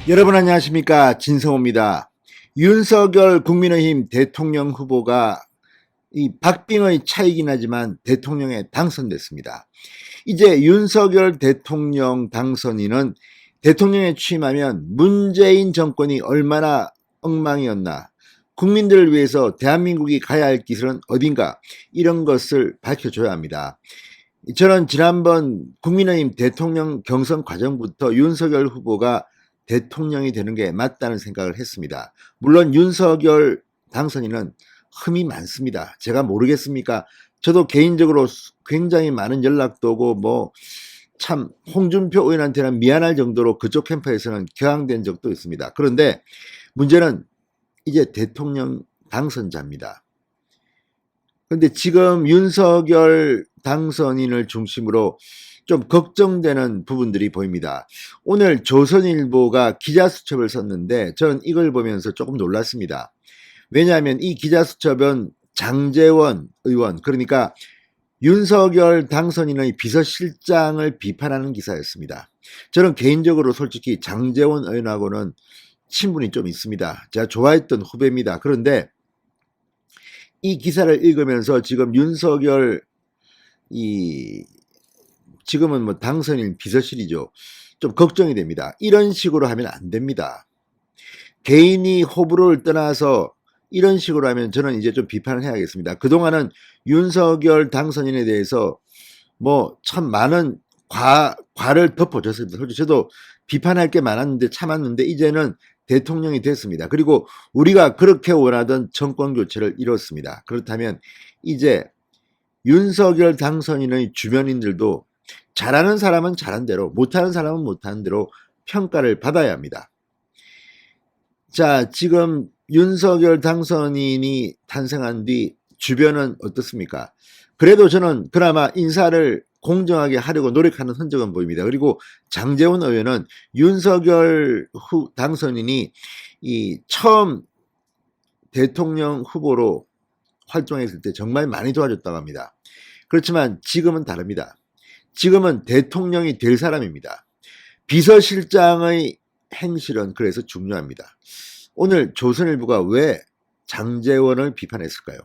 여러분 안녕하십니까, 진성호입니다. 윤석열 국민의힘 대통령 후보가 이 박빙의 차이긴 하지만 대통령에 당선됐습니다. 이제 윤석열 대통령 당선인은 대통령에 취임하면 문재인 정권이 얼마나 엉망이었나, 국민들을 위해서 대한민국이 가야 할 길은 어딘가, 이런 것을 밝혀줘야 합니다. 저는 지난번 국민의힘 대통령 경선 과정부터 윤석열 후보가 대통령이 되는 게 맞다는 생각을 했습니다. 물론 윤석열 당선인은 흠이 많습니다. 제가 모르겠습니까? 저도 개인적으로 굉장히 많은 연락도 오고 참 홍준표 의원한테는 미안할 정도로 그쪽 캠프에서는 격앙된 적도 있습니다. 그런데 문제는 이제 대통령 당선자입니다. 그런데 지금 윤석열 당선인을 중심으로 좀 걱정되는 부분들이 보입니다. 오늘 조선일보가 기자수첩을 썼는데 저는 이걸 보면서 조금 놀랐습니다. 왜냐하면 이 기자수첩은 장제원 의원, 그러니까 윤석열 당선인의 비서실장을 비판하는 기사였습니다. 저는 개인적으로 솔직히 장제원 의원하고는 친분이 좀 있습니다. 제가 좋아했던 후배입니다. 그런데 이 기사를 읽으면서 지금 윤석열 지금은 당선인 비서실이죠. 좀 걱정이 됩니다. 이런 식으로 하면 안 됩니다. 개인이 호불호를 떠나서 이런 식으로 하면 저는 이제 좀 비판을 해야겠습니다. 그동안은 윤석열 당선인에 대해서 참 많은 과를 덮어줬습니다. 솔직히 저도 비판할 게 많았는데 참았는데 이제는 대통령이 됐습니다. 그리고 우리가 그렇게 원하던 정권 교체를 이뤘습니다. 그렇다면 이제 윤석열 당선인의 주변인들도 잘하는 사람은 잘한 대로, 못하는 사람은 못하는 대로 평가를 받아야 합니다. 자, 지금 윤석열 당선인이 탄생한 뒤 주변은 어떻습니까? 그래도 저는 그나마 인사를 공정하게 하려고 노력하는 흔적은 보입니다. 그리고 장제원 의원은 윤석열 당선인이 처음 대통령 후보로 활동했을 때 정말 많이 도와줬다고 합니다. 그렇지만 지금은 다릅니다. 지금은 대통령이 될 사람입니다. 비서실장의 행실은 그래서 중요합니다. 오늘 조선일보가 왜 장제원을 비판했을까요?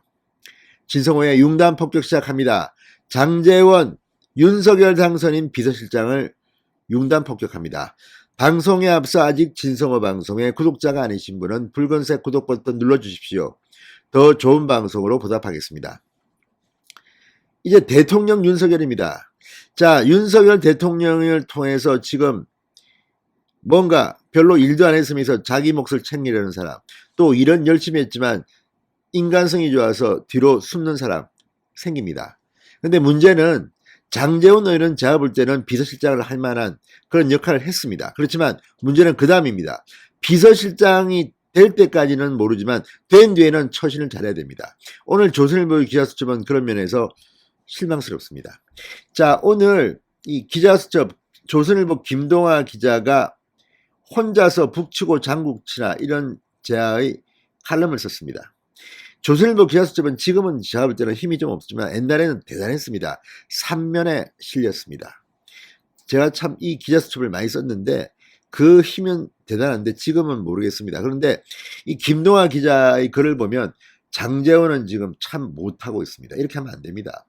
진성호의 융단 폭격 시작합니다. 장제원, 윤석열 당선인 비서실장을 융단 폭격합니다. 방송에 앞서 아직 진성호 방송의 구독자가 아니신 분은 붉은색 구독 버튼 눌러주십시오. 더 좋은 방송으로 보답하겠습니다. 이제 대통령 윤석열입니다. 자, 윤석열 대통령을 통해서 지금 뭔가 별로 일도 안 했으면서 자기 몫을 챙기려는 사람, 또 일은 열심히 했지만 인간성이 좋아서 뒤로 숨는 사람 생깁니다. 근데 문제는 장제원 의원은 제가 볼 때는 비서실장을 할 만한 그런 역할을 했습니다. 그렇지만 문제는 그 다음입니다. 비서실장이 될 때까지는 모르지만 된 뒤에는 처신을 잘해야 됩니다. 오늘 조선일보의 기자수첩은 그런 면에서 실망스럽습니다. 자, 오늘 이 기자수첩 조선일보 김동아 기자가 혼자서 북치고 장구치나 이런 제아의 칼럼을 썼습니다. 조선일보 기자수첩은 지금은 제가 볼 때는 힘이 좀 없지만 옛날에는 대단했습니다. 3면에 실렸습니다. 제가 참 이 기자수첩을 많이 썼는데 그 힘은 대단한데 지금은 모르겠습니다. 그런데 이 김동아 기자의 글을 보면 장제원은 지금 참 못하고 있습니다. 이렇게 하면 안 됩니다.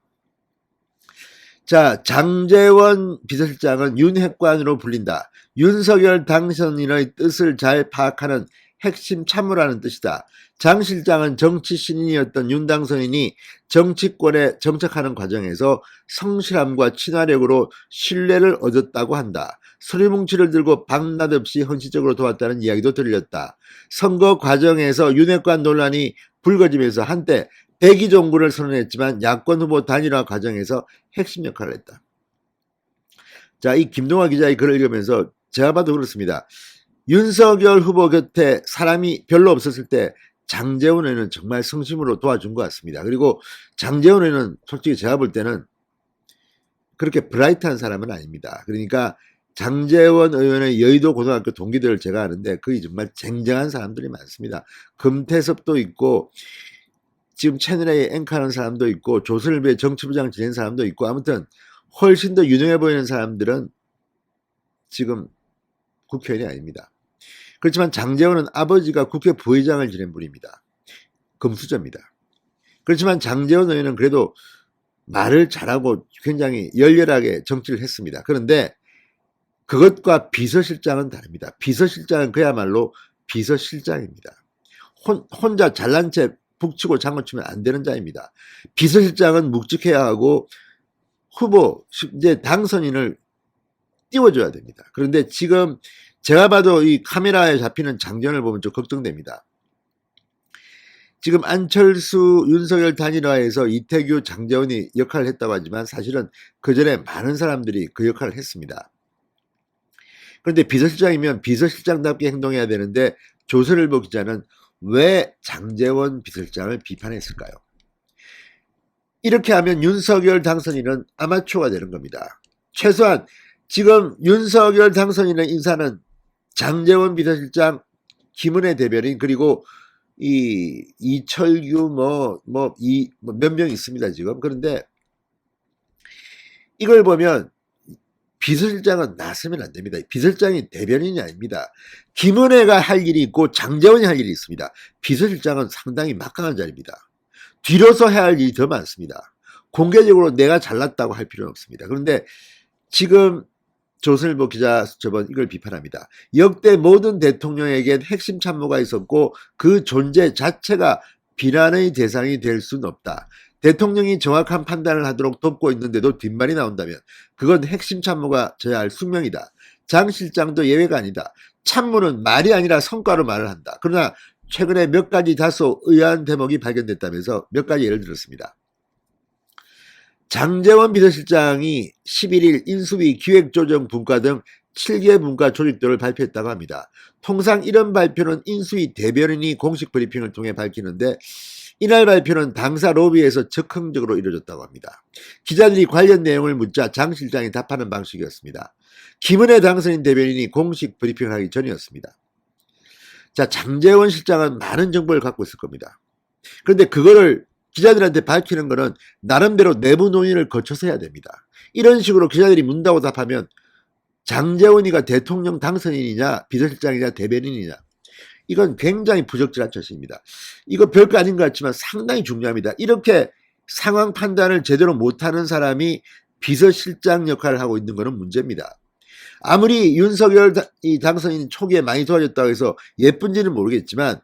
자, 장제원 비서실장은 윤핵관으로 불린다. 윤석열 당선인의 뜻을 잘 파악하는 핵심 참모라는 뜻이다. 장 실장은 정치 신인이었던 윤 당선인이 정치권에 정착하는 과정에서 성실함과 친화력으로 신뢰를 얻었다고 한다. 서류뭉치를 들고 밤낮 없이 헌신적으로 도왔다는 이야기도 들렸다. 선거 과정에서 윤핵관 논란이 불거지면서 한때 백의종군을 선언했지만 야권 후보 단일화 과정에서 핵심 역할을 했다. 자, 이 김동아 기자의 글을 읽으면서 제가 봐도 그렇습니다. 윤석열 후보 곁에 사람이 별로 없었을 때 장제원 의원은 정말 성심으로 도와준 것 같습니다. 그리고 장제원 의원은 솔직히 제가 볼 때는 그렇게 브라이트한 사람은 아닙니다. 그러니까 장제원 의원의 여의도 고등학교 동기들을 제가 아는데 거의 정말 쟁쟁한 사람들이 많습니다. 금태섭도 있고 지금 채널A 앵커하는 사람도 있고 조선일보의 정치부장 지낸 사람도 있고 아무튼 훨씬 더 유능해 보이는 사람들은 지금 국회의원이 아닙니다. 그렇지만 장제원은 아버지가 국회 부의장을 지낸 분입니다. 금수저입니다. 그렇지만 장제원 의원은 그래도 말을 잘하고 굉장히 열렬하게 정치를 했습니다. 그런데 그것과 비서실장은 다릅니다. 비서실장은 그야말로 비서실장입니다. 혼자 잘난 채 북치고 장구치면 안 되는 자입니다. 비서실장은 묵직해야 하고 후보, 이제 당선인을 띄워줘야 됩니다. 그런데 지금 제가 봐도 이 카메라에 잡히는 장면을 보면 좀 걱정됩니다. 지금 안철수, 윤석열 단일화에서 이태규, 장제원이 역할을 했다고 하지만 사실은 그전에 많은 사람들이 그 역할을 했습니다. 그런데 비서실장이면 비서실장답게 행동해야 되는데 조선일보 기자는 왜 장제원 비서실장을 비판했을까요? 이렇게 하면 윤석열 당선인은 아마추어가 되는 겁니다. 최소한 지금 윤석열 당선인의 인사는 장제원 비서실장, 김은혜 대변인, 그리고 이철규 몇 명 있습니다 지금. 그런데 이걸 보면 비서실장은 나서면 안 됩니다. 비서실장이 대변인이 아닙니다. 김은혜가 할 일이 있고 장제원이 할 일이 있습니다. 비서실장은 상당히 막강한 자리입니다. 뒤로서 해야 할 일이 더 많습니다. 공개적으로 내가 잘났다고 할 필요는 없습니다. 그런데 지금 조선일보 기자 수첩은 이걸 비판합니다. 역대 모든 대통령에겐 핵심 참모가 있었고 그 존재 자체가 비난의 대상이 될 수는 없다. 대통령이 정확한 판단을 하도록 돕고 있는데도 뒷말이 나온다면 그건 핵심 참모가 져야 할 숙명이다. 장 실장도 예외가 아니다. 참모는 말이 아니라 성과로 말을 한다. 그러나 최근에 몇 가지 다소 의아한 대목이 발견됐다면서 몇 가지 예를 들었습니다. 장제원 비서실장이 11일 인수위 기획조정분과 등 7개 분과 조직도를 발표했다고 합니다. 통상 이런 발표는 인수위 대변인이 공식 브리핑을 통해 밝히는데 이날 발표는 당사 로비에서 즉흥적으로 이루어졌다고 합니다. 기자들이 관련 내용을 묻자 장 실장이 답하는 방식이었습니다. 김은혜 당선인 대변인이 공식 브리핑을 하기 전이었습니다. 자, 장제원 실장은 많은 정보를 갖고 있을 겁니다. 그런데 그거를 기자들한테 밝히는 거는 나름대로 내부 논의를 거쳐서 해야 됩니다. 이런 식으로 기자들이 묻는다고 답하면 장제원이가 대통령 당선인이냐 비서실장이냐 대변인이냐, 이건 굉장히 부적절한 처신입니다. 이거 별거 아닌 것 같지만 상당히 중요합니다. 이렇게 상황 판단을 제대로 못하는 사람이 비서실장 역할을 하고 있는 것은 문제입니다. 아무리 윤석열 당선인 초기에 많이 도와줬다고 해서 예쁜지는 모르겠지만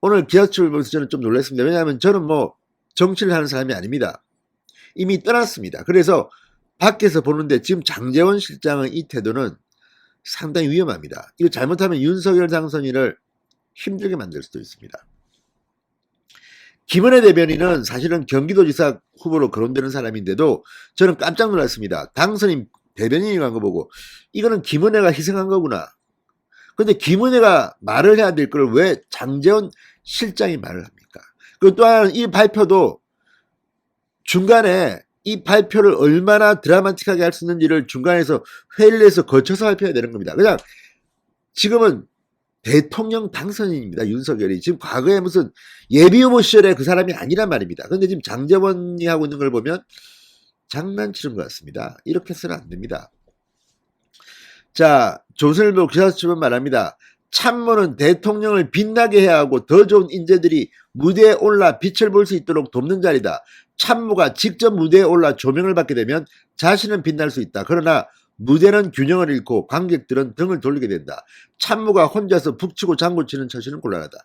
오늘 기사출을 보면서 저는 좀 놀랐습니다. 왜냐하면 저는 정치를 하는 사람이 아닙니다. 이미 떠났습니다. 그래서 밖에서 보는데 지금 장제원 실장의 이 태도는 상당히 위험합니다. 이거 잘못하면 윤석열 당선인을 힘들게 만들 수도 있습니다. 김은혜 대변인은 사실은 경기도지사 후보로 거론되는 사람인데도 저는 깜짝 놀랐습니다. 당선인 대변인이 간 거 보고 이거는 김은혜가 희생한 거구나. 그런데 김은혜가 말을 해야 될 걸 왜 장제원 실장이 말을 합니까? 그리고 또한 이 발표도 중간에 이 발표를 얼마나 드라마틱하게 할 수 있는지를 중간에서 회의를 해서 거쳐서 발표해야 되는 겁니다. 그냥 지금은 대통령 당선인입니다. 윤석열이. 지금 과거에 무슨 예비후보 시절에 그 사람이 아니란 말입니다. 그런데 지금 장제원이 하고 있는 걸 보면 장난치는 것 같습니다. 이렇게 해서는 안 됩니다. 자, 조선일보 기사수첩은 말합니다. 참모는 대통령을 빛나게 해야 하고 더 좋은 인재들이 무대에 올라 빛을 볼 수 있도록 돕는 자리다. 참모가 직접 무대에 올라 조명을 받게 되면 자신은 빛날 수 있다. 그러나 무대는 균형을 잃고 관객들은 등을 돌리게 된다. 참모가 혼자서 북치고 장구치는 처신은 곤란하다.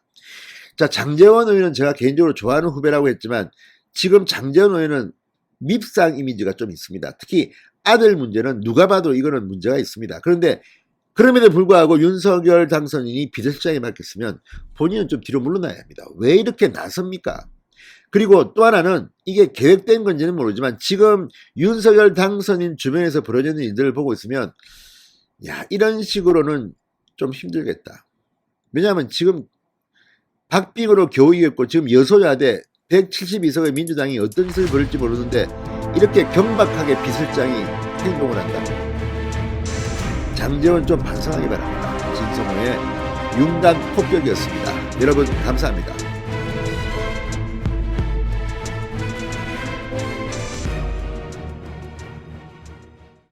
자, 장제원 의원은 제가 개인적으로 좋아하는 후배라고 했지만 지금 장제원 의원은 밉상 이미지가 좀 있습니다. 특히 아들 문제는 누가 봐도 이거는 문제가 있습니다. 그런데 그럼에도 불구하고 윤석열 당선인이 비서실장에 맡겼으면 본인은 좀 뒤로 물러나야 합니다. 왜 이렇게 나섭니까? 그리고 또 하나는 이게 계획된 건지는 모르지만 지금 윤석열 당선인 주변에서 벌어지는 일들을 보고 있으면 이런 식으로는 좀 힘들겠다. 왜냐하면 지금 박빙으로 겨우 이겼고 지금 여소야대 172석의 민주당이 어떤 짓을 벌일지 모르는데 이렇게 경박하게 비서실장이 행동을 한다. 장제원 좀 반성하기 바랍니다. 진성호의 융단 폭격이었습니다. 여러분 감사합니다.